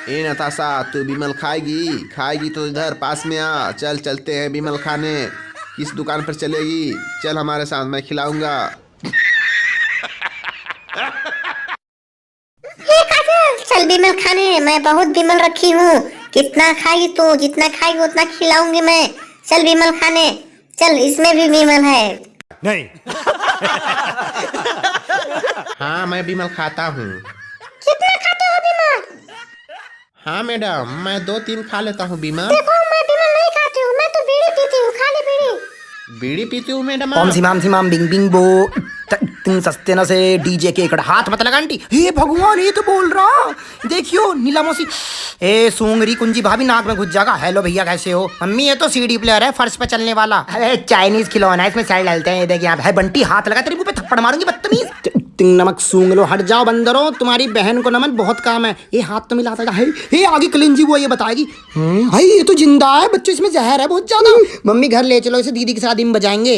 ए नताशा, तू बिमल खाएगी? खाएगी तो इधर पास में आ, चल चलते हैं बिमल खाने। किस दुकान पर चलेगी? चल हमारे साथ, मैं खिलाऊंगा। हे काजल, चल बिमल खाने, मैं बहुत बिमल रखी हूँ। कितना खाएगी तू? जितना खाएगी उतना खिलाऊंगी मैं। चल बिमल खाने, चल इसमें भी बिमल है। नहीं। हाँ, मैं बिमल खाता हूँ। कितना खाते हो बिमल? हाँ मैडम, मैं 2-3 खा लेता हूँ बिमल। देखो, मैं बिमल नहीं खाती हूँ, मैं तो बीड़ी पीती हूँ। खा ले बीड़ी। बीड़ी पीती हूँ मैडम? ओम सिमाम सिमाम बिंग बिंग बो तिंग सस्ते न से डीजे के एकड़ हाथ मत लगा आंटी। हे भगवान, ये तो बोल रहा। देखियो नीला मौसी, ए सूंगरी कुंजी भाभी नाक में घुस जाएगा। हेलो भैया, कैसे हो? मम्मी, ये तो सीडी प्लेयर है, फर्श पे चलने वाला। अरे चाइनीज खिलौना है, इसमें साइड डालते हैं। ये देख यहाँ है बंटी, हाथ लगा तेरे मुंह पे थप्पड़ मारूंगी बदतमीज। तिंग नमक सूंघ लो, हट जाओ बंदरो, तुम्हारी बहन को नमन, बहुत काम है। ये हाथ तो मिलाता है। हे आगे कलिंजी वो ये बताएगी। भाई ये तो जिंदा है, बच्चों इसमें जहर है बहुत ज्यादा। मम्मी घर ले चलो इसे, दीदी की शादी में बजाएंगे।